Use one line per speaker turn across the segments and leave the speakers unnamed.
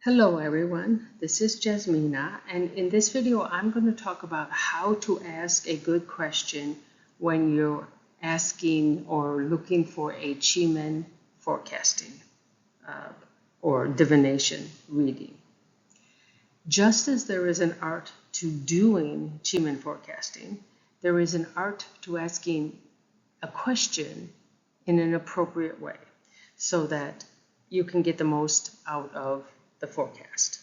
Hello everyone, this is Jasmina, and in this video I'm going to talk about how to ask a good question when you're asking or looking for a Qi forecasting or divination reading. Just as there is an art to doing Qi forecasting, there is an art to asking a question in an appropriate way so that you can get the most out of the forecast.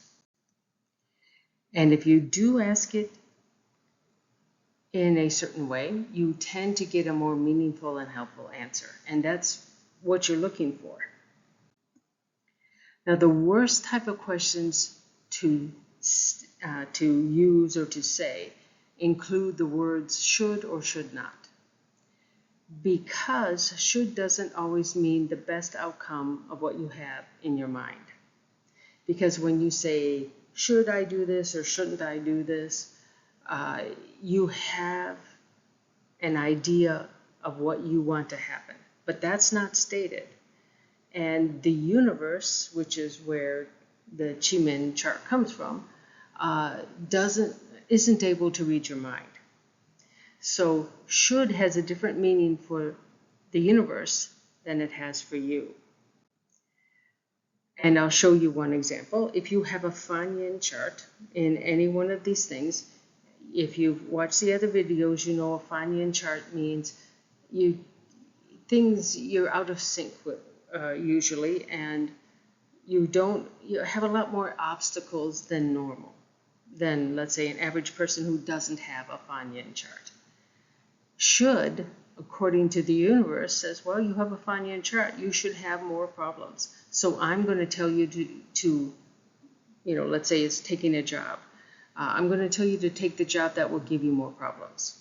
And if you do ask it in a certain way, you tend to get a more meaningful and helpful answer. And that's what you're looking for. Now, the worst type of questions to use or to say include the words should or should not. Because should doesn't always mean the best outcome of what you have in your mind. Because when you say, should I do this or shouldn't I do this, you have an idea of what you want to happen, but that's not stated. And the universe, which is where the Qi chart comes from, isn't able to read your mind. So should has a different meaning for the universe than it has for you. And I'll show you one example. If you have a Fan Yin chart in any one of these things, if you've watched the other videos, you know a Fan Yin chart means you're out of sync with usually, and you have a lot more obstacles than normal, than let's say an average person who doesn't have a Fan Yin chart. Should, according to the universe, says, well, you have a Fan Yin chart, you should have more problems. So I'm going to tell you to let's say it's taking a job. I'm going to tell you to take the job that will give you more problems.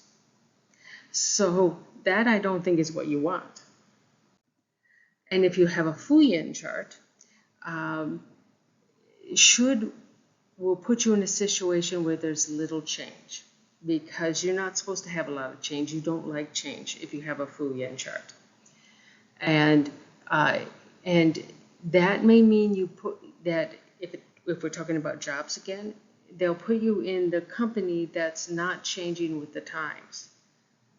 So that I don't think is what you want. And if you have a Fu Yin chart, should will put you in a situation where there's little change, because you're not supposed to have a lot of change. You don't like change if you have a Fu Yin chart. And that may mean you put that if we're talking about jobs again, they'll put you in the company that's not changing with the times.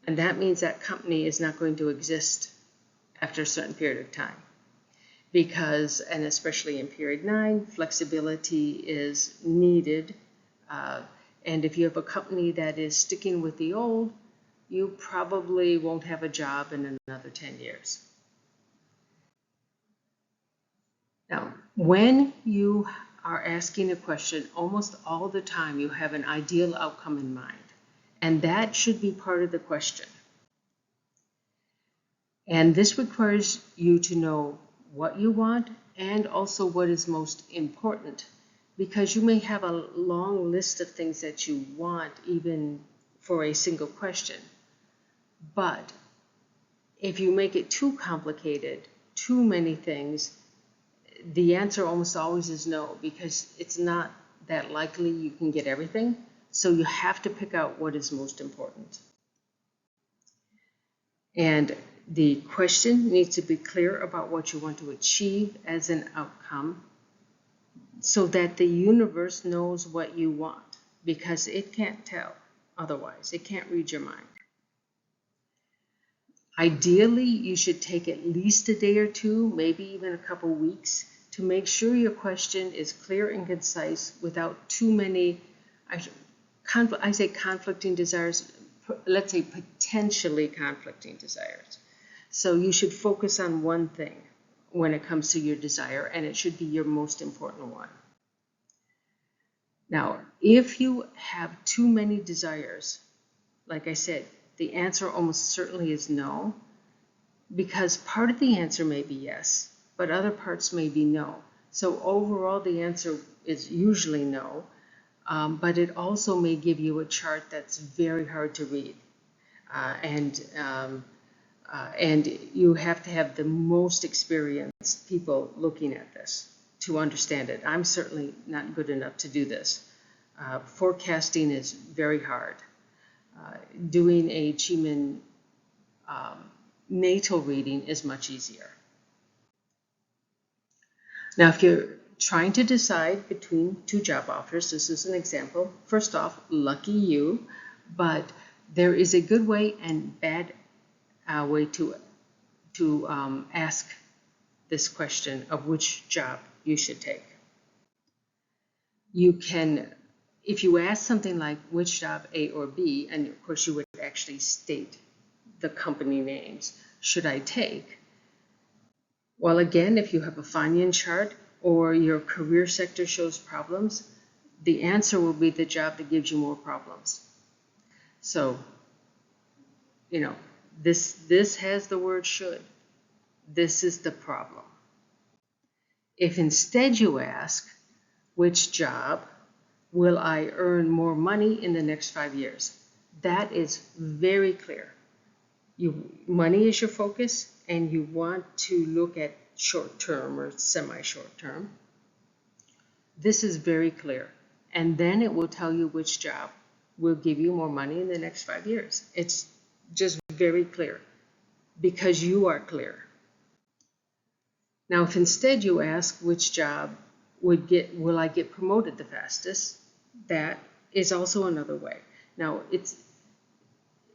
And that means that company is not going to exist after a certain period of time. Because, and especially in period 9, flexibility is needed. And if you have a company that is sticking with the old, you probably won't have a job in another 10 years. Now, when you are asking a question, almost all the time you have an ideal outcome in mind. And that should be part of the question. And this requires you to know what you want and also what is most important, because you may have a long list of things that you want even for a single question. But if you make it too complicated, too many things, the answer almost always is no, because it's not that likely you can get everything. So you have to pick out what is most important. And the question needs to be clear about what you want to achieve as an outcome, so that the universe knows what you want, because it can't tell otherwise. It can't read your mind. Ideally, you should take at least a day or two, maybe even a couple weeks, to make sure your question is clear and concise without too many, I say conflicting desires, let's say potentially conflicting desires. So you should focus on one thing when it comes to your desire, and it should be your most important one. Now, if you have too many desires, like I said, the answer almost certainly is no, because part of the answer may be yes, but other parts may be no. So overall, the answer is usually no, but it also may give you a chart that's very hard to read. And you have to have the most experienced people looking at this to understand it. I'm certainly not good enough to do this. Forecasting is very hard. Doing a Qi natal reading is much easier. Now, if you're trying to decide between two job offers. This is an example. First off, lucky you, but there is a good way and bad way to ask this question of which job you should take. You can, if you ask something like which job A or B, and of course you would actually state the company names, should I take? Well, again, if you have a Feynman chart or your career sector shows problems, the answer will be the job that gives you more problems. So, you know, this has the word should. This is the problem. If instead you ask, which job will I earn more money in the next 5 years? That is very clear. Money is your focus, and you want to look at short-term or semi-short-term. This is very clear. And then it will tell you which job will give you more money in the next 5 years. It's just very clear because you are clear. Now, if instead you ask which job will I get promoted the fastest, that is also another way. Now, it's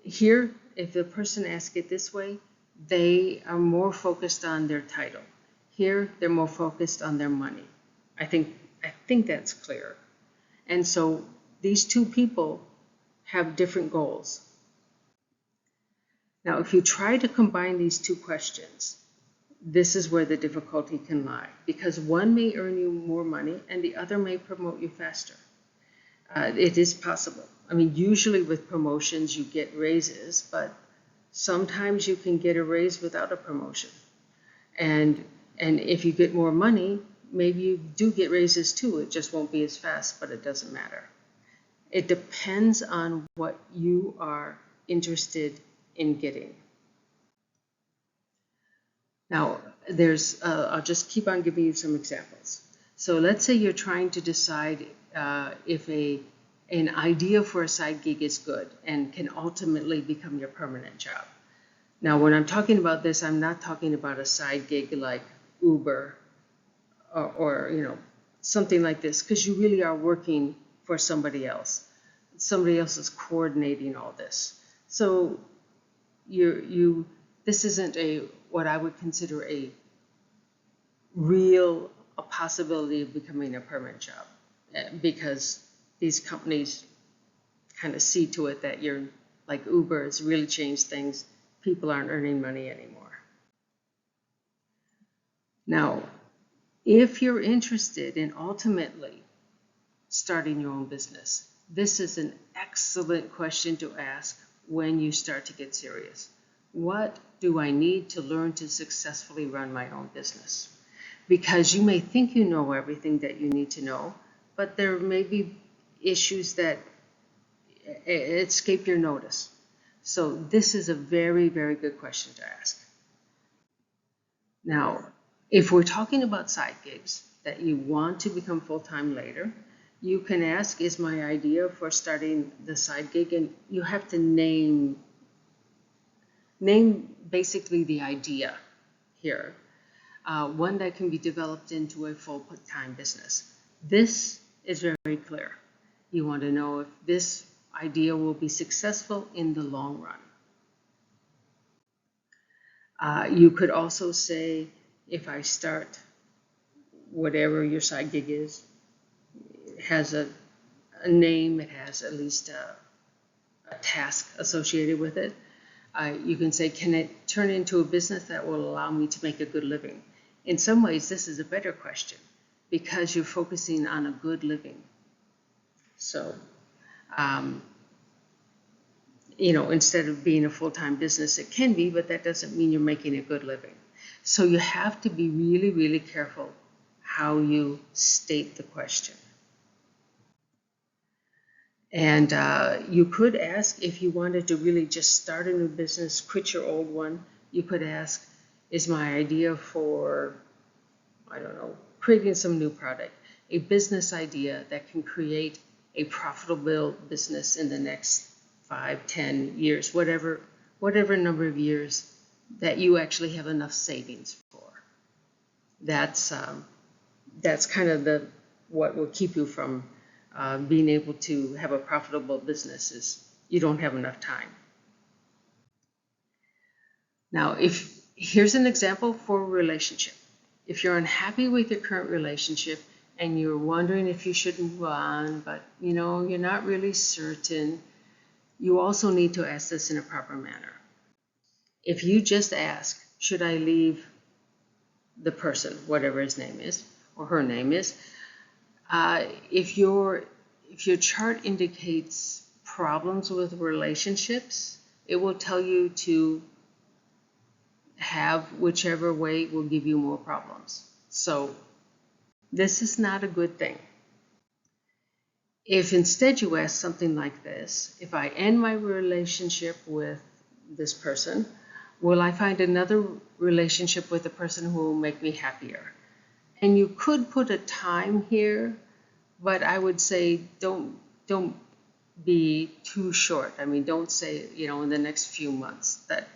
here, if the person asks it this way, they are more focused on their title. Here, they're more focused on their money. I think that's clear. And so these two people have different goals. Now, if you try to combine these two questions, this is where the difficulty can lie, because one may earn you more money and the other may promote you faster. It is possible. I mean, usually with promotions you get raises, but sometimes you can get a raise without a promotion. And if you get more money, maybe you do get raises too. It just won't be as fast, but it doesn't matter. It depends on what you are interested in getting. Now, I'll just keep on giving you some examples. So let's say you're trying to decide if an idea for a side gig is good and can ultimately become your permanent job. Now, when I'm talking about this, I'm not talking about a side gig like Uber or you know, something like this, because you really are working for somebody else. Somebody else is coordinating all this. So this isn't what I would consider a possibility of becoming a permanent job, because these companies kind of see to it that you're like Uber. It's really changed things. People aren't earning money anymore. Now, if you're interested in ultimately starting your own business, this is an excellent question to ask when you start to get serious. What do I need to learn to successfully run my own business? Because you may think you know everything that you need to know, but there may be issues that escape your notice. So this is a very, very good question to ask. Now, if we're talking about side gigs that you want to become full-time later, you can ask, is my idea for starting the side gig, and you have to name basically the idea here, one that can be developed into a full-time business. This is very clear. You want to know if this idea will be successful in the long run. You could also say, if I start whatever your side gig is, it has a name, it has at least a task associated with it. You can say, can it turn into a business that will allow me to make a good living? In some ways, this is a better question because you're focusing on a good living. So, you know, instead of being a full-time business, it can be, but that doesn't mean you're making a good living. So you have to be really, really careful how you state the question. And you could ask, if you wanted to really just start a new business, quit your old one, you could ask, is my idea for, I don't know, creating some new product, a business idea that can create a profitable business in the next 5, 10 years, whatever number of years that you actually have enough savings for. That's that's kind of what will keep you from being able to have a profitable business is you don't have enough time. Now, here's an example for a relationship. If you're unhappy with your current relationship and you're wondering if you should move on, but you're not really certain, you also need to ask this in a proper manner. If you just ask, should I leave the person, whatever his name is or her name is, if your chart indicates problems with relationships, it will tell you to have whichever way will give you more problems. So this is not a good thing. If instead you ask something like this, if I end my relationship with this person, will I find another relationship with a person who will make me happier? And you could put a time here, but I would say don't be too short. I mean, don't say, in the next few months. That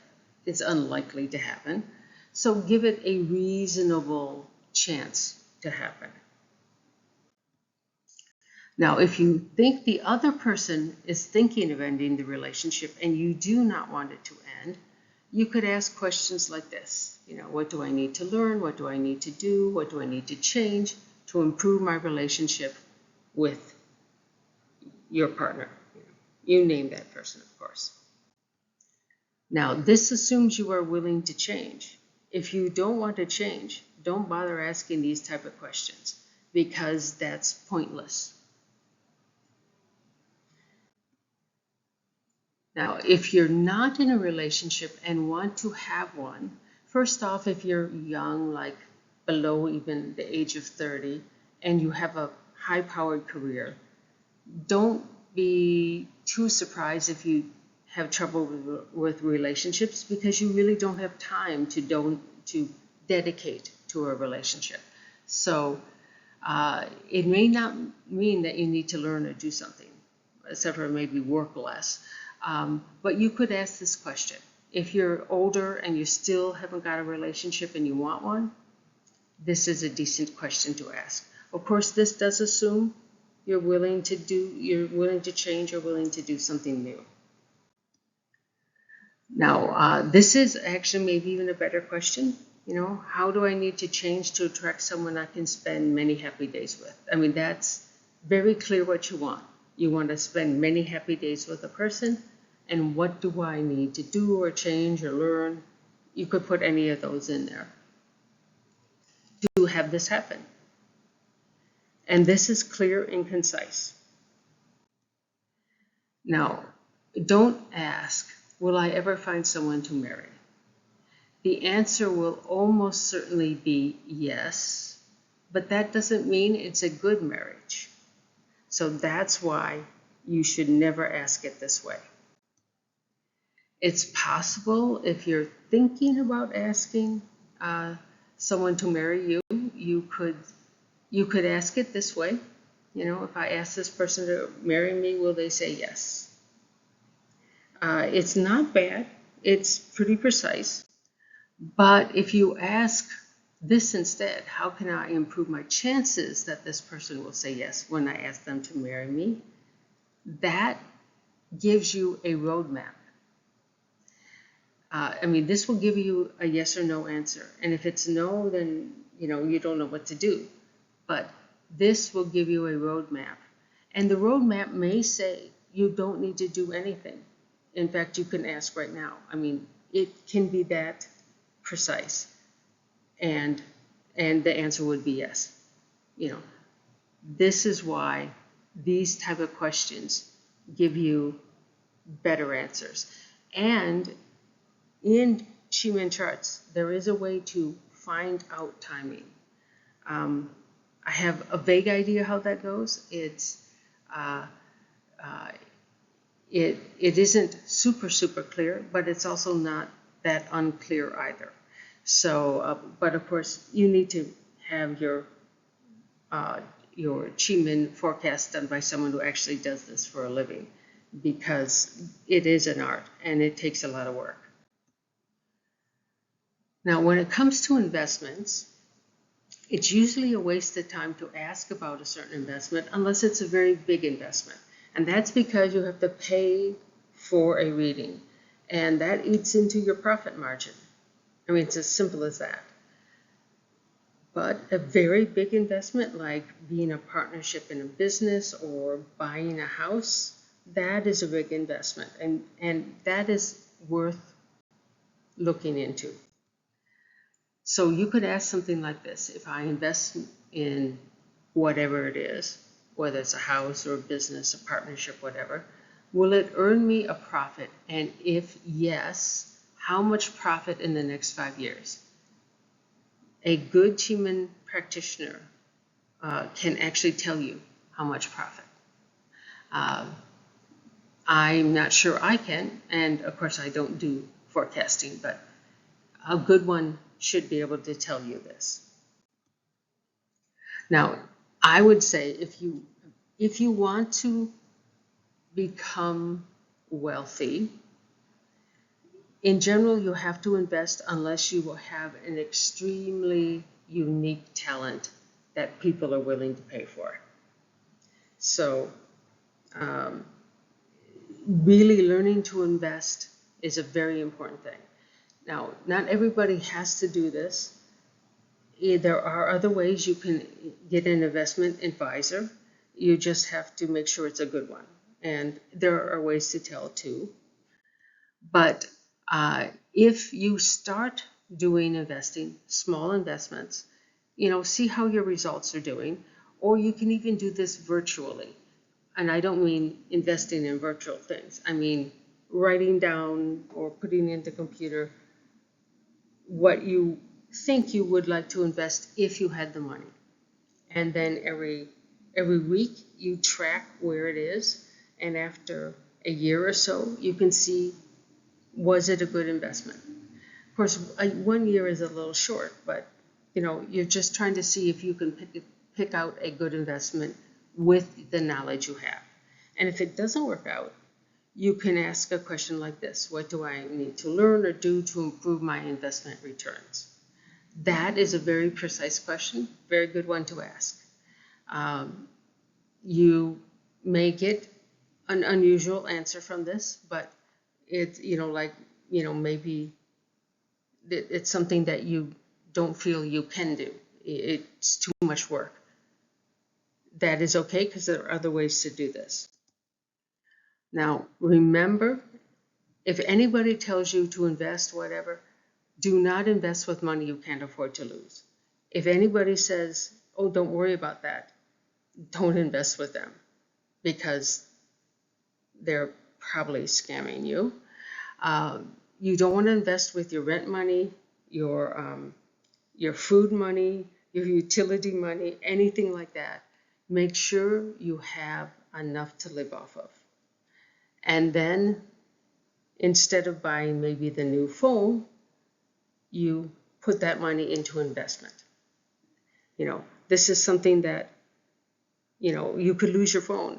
is unlikely to happen. So give it a reasonable chance to happen. Now, if you think the other person is thinking of ending the relationship and you do not want it to end, you could ask questions like this. What do I need to learn? What do I need to do? What do I need to change to improve my relationship with your partner? You name that person, of course. Now, this assumes you are willing to change. If you don't want to change, don't bother asking these type of questions because that's pointless. Now, if you're not in a relationship and want to have one, first off, if you're young, like below even the age of 30, and you have a high-powered career, don't be too surprised if you have trouble with relationships because you really don't have time to dedicate to a relationship. So it may not mean that you need to learn or do something, except for maybe work less. But you could ask this question. If you're older and you still haven't got a relationship and you want one, this is a decent question to ask. Of course, this does assume you're willing to change or willing to do something new. Now, this is actually maybe even a better question. How do I need to change to attract someone I can spend many happy days with? I mean, that's very clear what you want. You want to spend many happy days with a person, and what do I need to do or change or learn? You could put any of those in there to have this happen. And this is clear and concise. Now, don't ask, will I ever find someone to marry? The answer will almost certainly be yes, but that doesn't mean it's a good marriage. So that's why you should never ask it this way. It's possible if you're thinking about asking someone to marry you, you could ask it this way. If I ask this person to marry me, will they say yes? It's not bad. It's pretty precise. But if you ask this instead, how can I improve my chances that this person will say yes when I ask them to marry me? That gives you a roadmap. This will give you a yes or no answer. And if it's no, then, you don't know what to do. But this will give you a roadmap. And the roadmap may say you don't need to do anything. In fact, you can ask right now. It can be that precise. And the answer would be yes. This is why these type of questions give you better answers. And in Chi-Men charts, there is a way to find out timing. I have a vague idea how that goes. It isn't super clear, but it's also not that unclear either. So, but of course, you need to have your Chi-Men forecast done by someone who actually does this for a living, because it is an art and it takes a lot of work. Now, when it comes to investments, It's usually a waste of time to ask about a certain investment unless it's a very big investment. And that's because you have to pay for a reading, and that eats into your profit margin. I mean, it's as simple as that. But a very big investment like being a partnership in a business or buying a house, that is a big investment, and that is worth looking into. So you could ask something like this: if I invest in whatever it is, whether it's a house or a business, a partnership, whatever, will it earn me a profit? And if yes, how much profit in the next 5 years? A good Qigong practitioner can actually tell you how much profit. I'm not sure I can, and of course I don't do forecasting, but a good one should be able to tell you this. Now, I would say if you want to become wealthy, in general, you have to invest unless you will have an extremely unique talent that people are willing to pay for. So, really learning to invest is a very important thing. Now, not everybody has to do this. There are other ways you can get an investment advisor. You just have to make sure it's a good one. And there are ways to tell too. But if you start doing investing, small investments, see how your results are doing, or you can even do this virtually. And I don't mean investing in virtual things. I mean writing down or putting into computer what you think you would like to invest if you had the money. And then every week you track where it is, and after a year or so you can see, was it a good investment? Of course, 1 year is a little short, but you're just trying to see if you can pick out a good investment with the knowledge you have. And if it doesn't work out, you can ask a question like this: what do I need to learn or do to improve my investment returns? That is a very precise question, very good one to ask. You may get an unusual answer from this, but it's, maybe it's something that you don't feel you can do. It's too much work. That is okay, because there are other ways to do this. Now, remember, if anybody tells you to invest whatever, do not invest with money you can't afford to lose. If anybody says, oh, don't worry about that, don't invest with them, because they're probably scamming you. You don't want to invest with your rent money, your food money, your utility money, anything like that. Make sure you have enough to live off of. And then, instead of buying maybe the new phone, you put that money into investment. This is something that, you could lose your phone.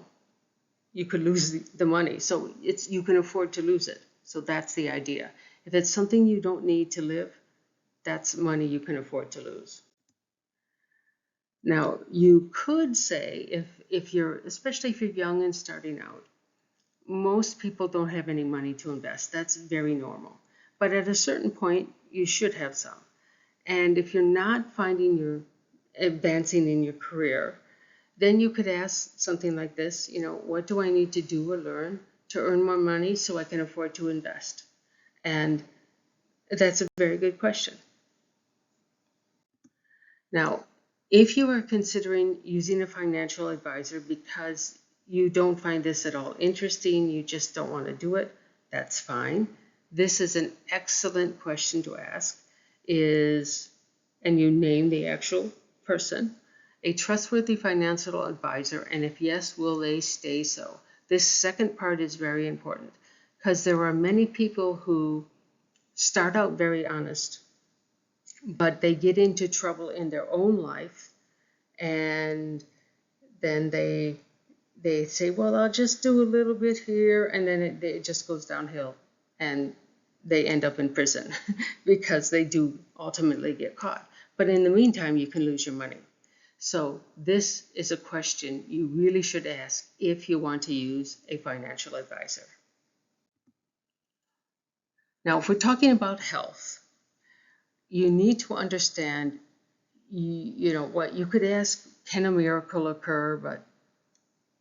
You could lose the money. So you can afford to lose it. So that's the idea. If it's something you don't need to live, that's money you can afford to lose. Now, you could say, especially if you're young and starting out, most people don't have any money to invest. That's very normal. But at a certain point, you should have some. And if you're not finding you're advancing in your career, then you could ask something like this: what do I need to do or learn to earn more money so I can afford to invest? And that's a very good question. Now, if you are considering using a financial advisor because you don't find this at all interesting, you just don't want to do it, that's fine. This is an excellent question to ask. And you name the actual person, a trustworthy financial advisor, and if yes, will they stay so? This second part is very important, because there are many people who start out very honest, but they get into trouble in their own life, and then they say, well, I'll just do a little bit here, and then it just goes downhill, and they end up in prison because they do ultimately get caught. But in the meantime, you can lose your money. So this is a question you really should ask if you want to use a financial advisor. Now, if we're talking about health, you need to understand, you know what, you could ask, can a miracle occur? But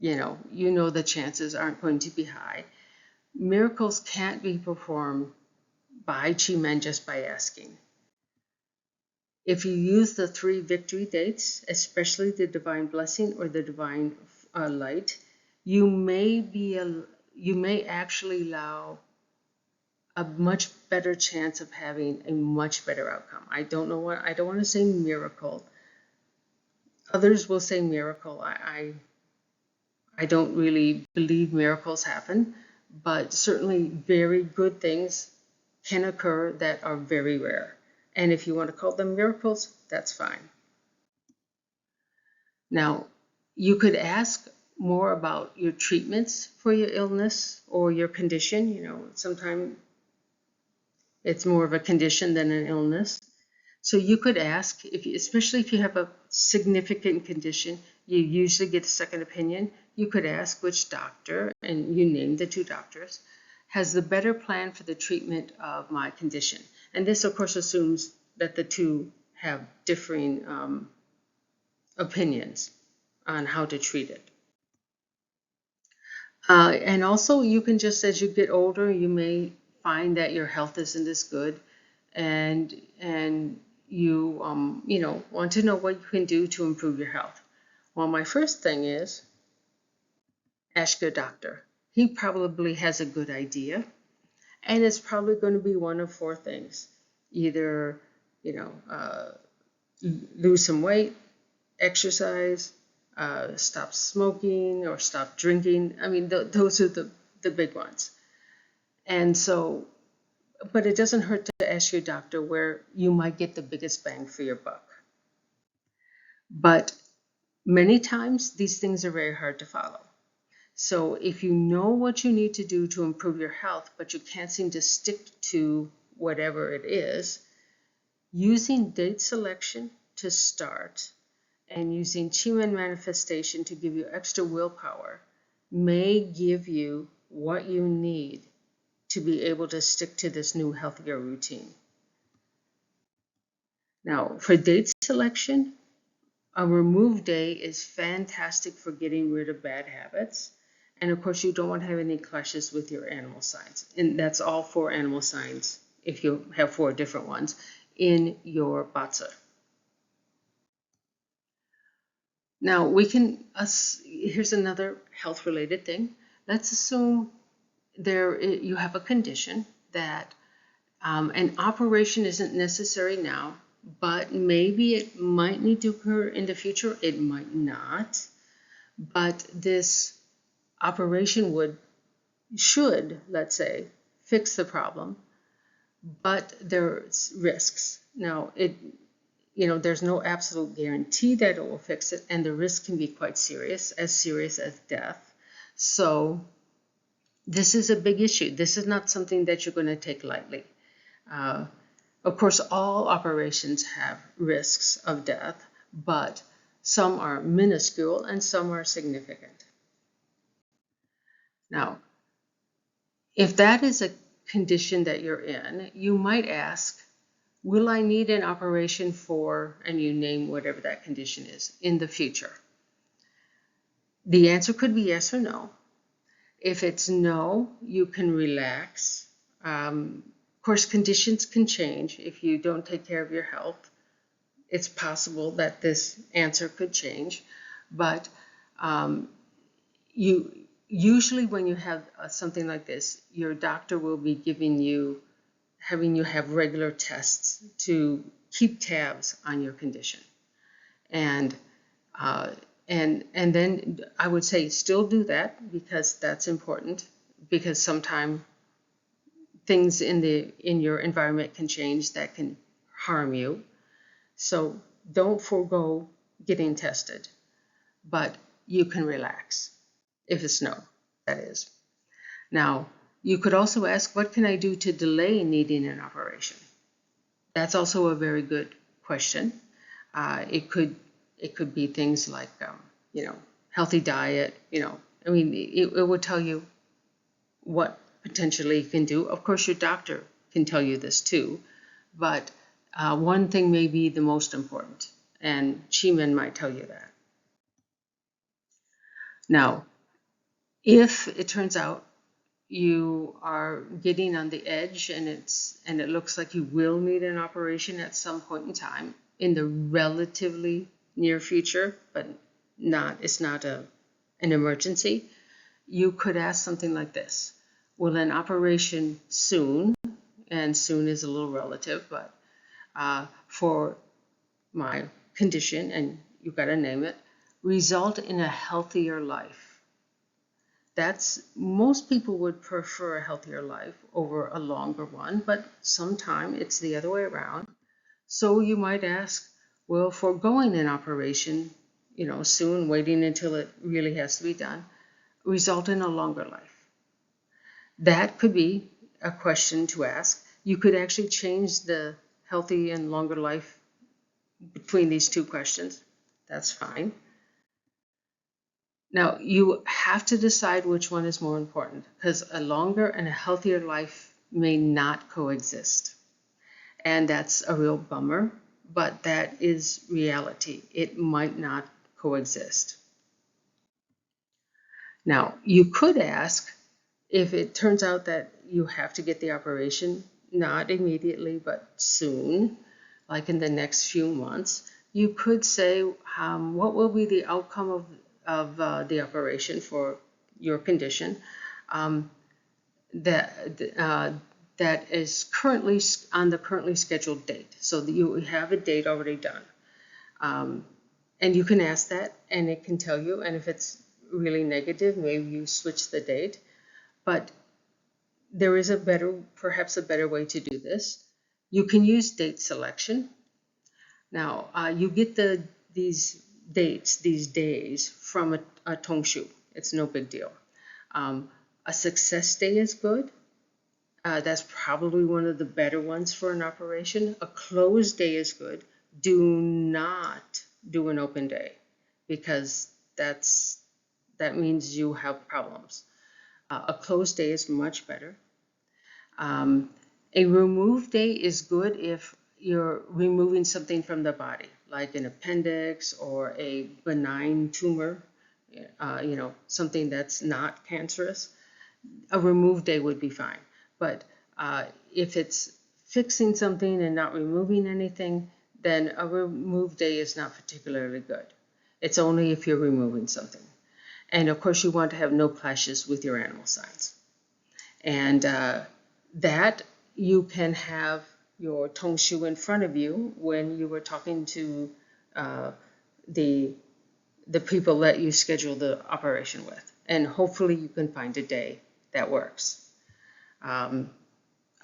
you know the chances aren't going to be high. Miracles can't be performed by Chi Men just by asking. If you use the 3 victory dates, especially the divine blessing or the divine light, you may actually allow a much better chance of having a much better outcome. I don't want to say miracle. Others will say miracle. I don't really believe miracles happen, but certainly very good things can occur that are very rare. And if you want to call them miracles, that's fine. Now, you could ask more about your treatments for your illness or your condition. Sometimes it's more of a condition than an illness. So you could ask, especially if you have a significant condition, you usually get a second opinion. You could ask which doctor, and you name the 2 doctors, has the better plan for the treatment of my condition. And this, of course, assumes that the 2 have differing opinions on how to treat it. And also, you can just, as you get older, you may find that your health isn't as good, and you want to know what you can do to improve your health. Well, my first thing is ask your doctor. He probably has a good idea, and it's probably going to be one of 4 things: either lose some weight, exercise, stop smoking, or stop drinking. I mean, those are the big ones. And so, but it doesn't hurt to ask your doctor where you might get the biggest bang for your buck. But many times these things are very hard to follow. So if you know what you need to do to improve your health, but you can't seem to stick to whatever it is, using date selection to start and using Chi Men manifestation to give you extra willpower may give you what you need to be able to stick to this new healthier routine. Now, for date selection, a remove day is fantastic for getting rid of bad habits. And of course, you don't want to have any clashes with your animal signs. And that's all 4 animal signs, if you have 4 different ones, in your Batsa. Now, here's another health-related thing. Let's assume you have a condition that an operation isn't necessary now, but maybe it might need to occur in the future. It might not. But this operation should, let's say, fix the problem, but there's risks. Now, there's no absolute guarantee that it will fix it, and the risk can be quite serious as death. So this is a big issue. This is not something that you're going to take lightly. Of course, all operations have risks of death, but some are minuscule and some are significant. Now, if that is a condition that you're in, you might ask, will I need an operation for, and you name whatever that condition is, in the future? The answer could be yes or no. If it's no, you can relax. Of course, conditions can change if you don't take care of your health. It's possible that this answer could change, but usually when you have something like this, your doctor will be having you have regular tests to keep tabs on your condition. And then I would say still do that, because that's important, because sometimes things in your environment can change that can harm you. So don't forego getting tested, but you can relax if it's no, that is. Now, you could also ask, what can I do to delay needing an operation? That's also a very good question. It could be things like healthy diet. I mean, it would tell you what potentially you can do. Of course, your doctor can tell you this too, but one thing may be the most important, and Chi-Men might tell you that. Now, if it turns out you are getting on the edge and it looks like you will need an operation at some point in time in the relatively near future, but it's not an emergency, you could ask something like this: will an operation soon, and soon is a little relative, but for my condition, and you've got to name it, result in a healthier life? Most people would prefer a healthier life over a longer one, but sometimes it's the other way around. So you might ask, well, foregoing an operation, soon, waiting until it really has to be done, result in a longer life? That could be a question to ask. You could actually change the healthy and longer life between these two questions. That's fine. Now, you have to decide which one is more important, because a longer and a healthier life may not coexist. And that's a real bummer, but that is reality. It might not coexist. Now, you could ask, if it turns out that you have to get the operation, not immediately, but soon, like in the next few months, you could say, what will be the outcome of the operation for your condition that is currently on the currently scheduled date. So that you have a date already done. And you can ask that, and it can tell you. And if it's really negative, maybe you switch the date. But there is perhaps a better way to do this. You can use date selection. Now, you get these days from a Tongshu. It's no big deal. A success day is good. That's probably one of the better ones for an operation. A closed day is good. Do not do an open day, because that means you have problems. A closed day is much better. A removed day is good if you're removing something from the body, like an appendix or a benign tumor, something that's not cancerous. A removed day would be fine. But if it's fixing something and not removing anything, then a removed day is not particularly good. It's only if you're removing something. And of course, you want to have no clashes with your animal signs. And that you can have your Tongshu in front of you when you were talking to the people that you schedule the operation with. And hopefully you can find a day that works.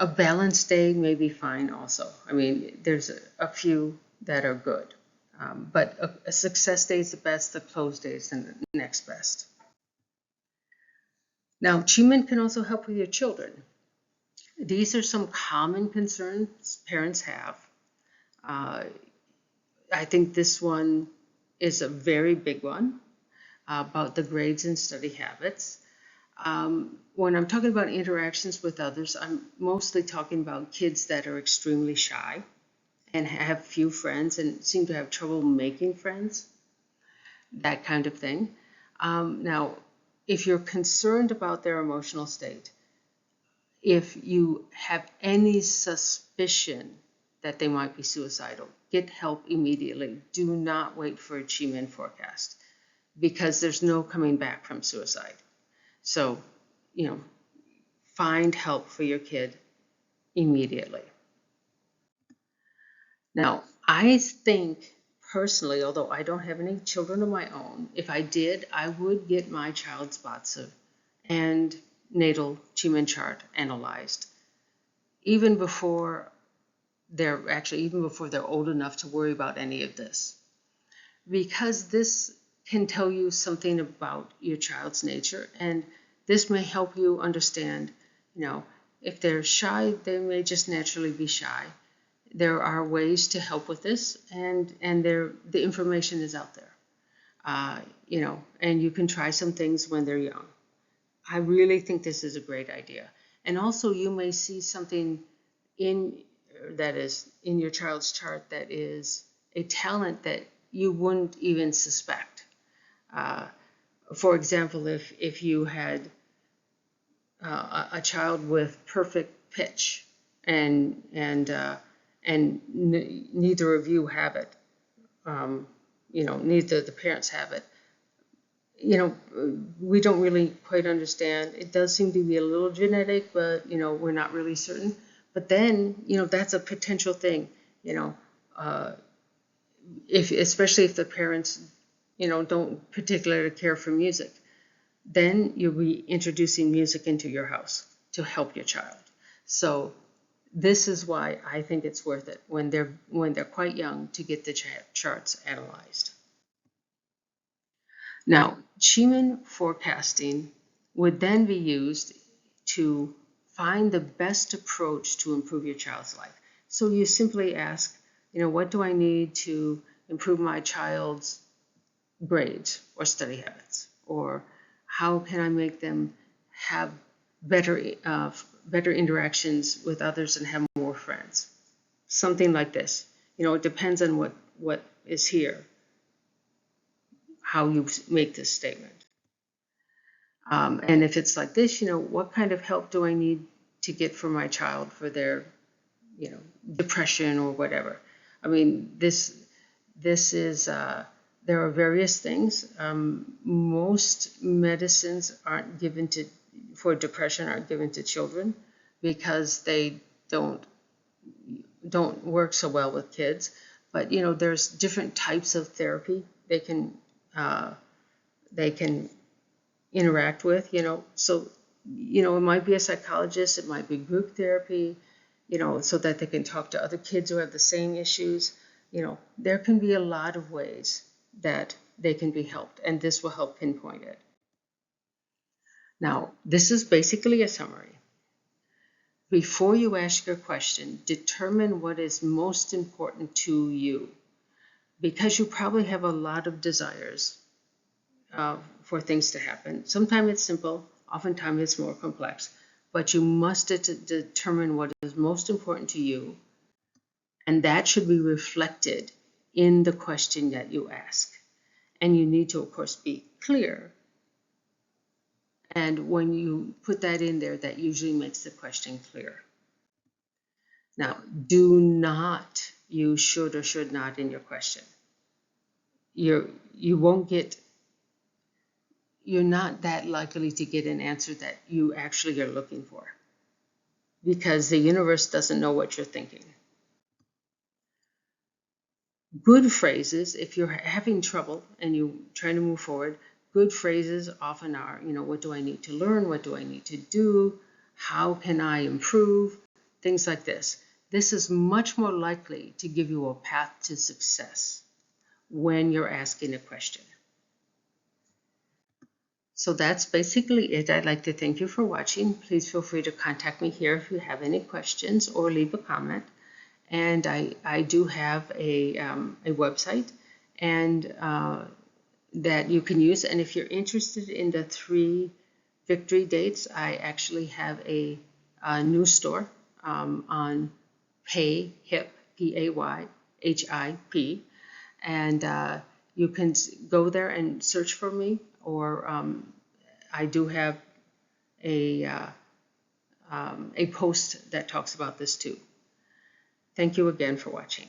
A balanced day may be fine also. I mean, there's a few that are good. But a success day is the best, the closed day is the next best. Now, Chi-Men can also help with your children. These are some common concerns parents have. I think this one is a very big one about the grades and study habits. When I'm talking about interactions with others, I'm mostly talking about kids that are extremely shy and have few friends and seem to have trouble making friends, that kind of thing. Now, if you're concerned about their emotional state, if you have any suspicion that they might be suicidal, get help immediately. Do not wait for a Chi-Men forecast, because there's no coming back from suicide. So, find help for your kid immediately. Now, I think personally, although I don't have any children of my own, if I did, I would get my child's BATSA and natal Chi-Men chart analyzed, even before they're old enough to worry about any of this, because this can tell you something about your child's nature, and this may help you understand, if they're shy, they may just naturally be shy. there are ways to help with this, and the information is out there. And you can try some things when they're young. I really think this is a great idea. And also, you may see something that is in your child's chart that is a talent that you wouldn't even suspect. For example, if you had a child with perfect pitch, and neither of you have it, neither the parents have it, we don't really quite understand. It does seem to be a little genetic, but we're not really certain. But then that's a potential thing. Especially if the parents don't particularly care for music, then you'll be introducing music into your house to help your child. So this is why I think it's worth it when they're quite young to get the charts analyzed. Now, Schumann forecasting would then be used to find the best approach to improve your child's life. So you simply ask, what do I need to improve my child's grades or study habits? Or how can I make them have better interactions with others and have more friends? Something like this. It depends on what is here, how you make this statement. And if it's like this, what kind of help do I need to get for my child for their, depression or whatever? I mean, this is, there are various things. Most medicines for depression aren't given to children because they don't work so well with kids. But, there's different types of therapy they can interact with, so, it might be a psychologist, it might be group therapy, so that they can talk to other kids who have the same issues. There can be a lot of ways that they can be helped, and this will help pinpoint it. Now, this is basically a summary. Before you ask your question, determine what is most important to you, because you probably have a lot of desires for things to happen. Sometimes it's simple, oftentimes it's more complex, but you must determine what is most important to you, and that should be reflected in the question that you ask. And you need to, of course, be clear. And when you put that in there, that usually makes the question clear. Now, do not use should or should not in your question. You're not that likely to get an answer that you actually are looking for, because the universe doesn't know what you're thinking. Good phrases, if you're having trouble and you're trying to move forward, good phrases often are, what do I need to learn? What do I need to do? How can I improve? Things like this. This is much more likely to give you a path to success when you're asking a question. So that's basically it. I'd like to thank you for watching. Please feel free to contact me here if you have any questions or leave a comment. And I do have a website and that you can use. And if you're interested in the 3 victory dates, I actually have a new store on PayHip, PAYHIP, and you can go there and search for me. Or I do have a post that talks about this too. Thank you again for watching.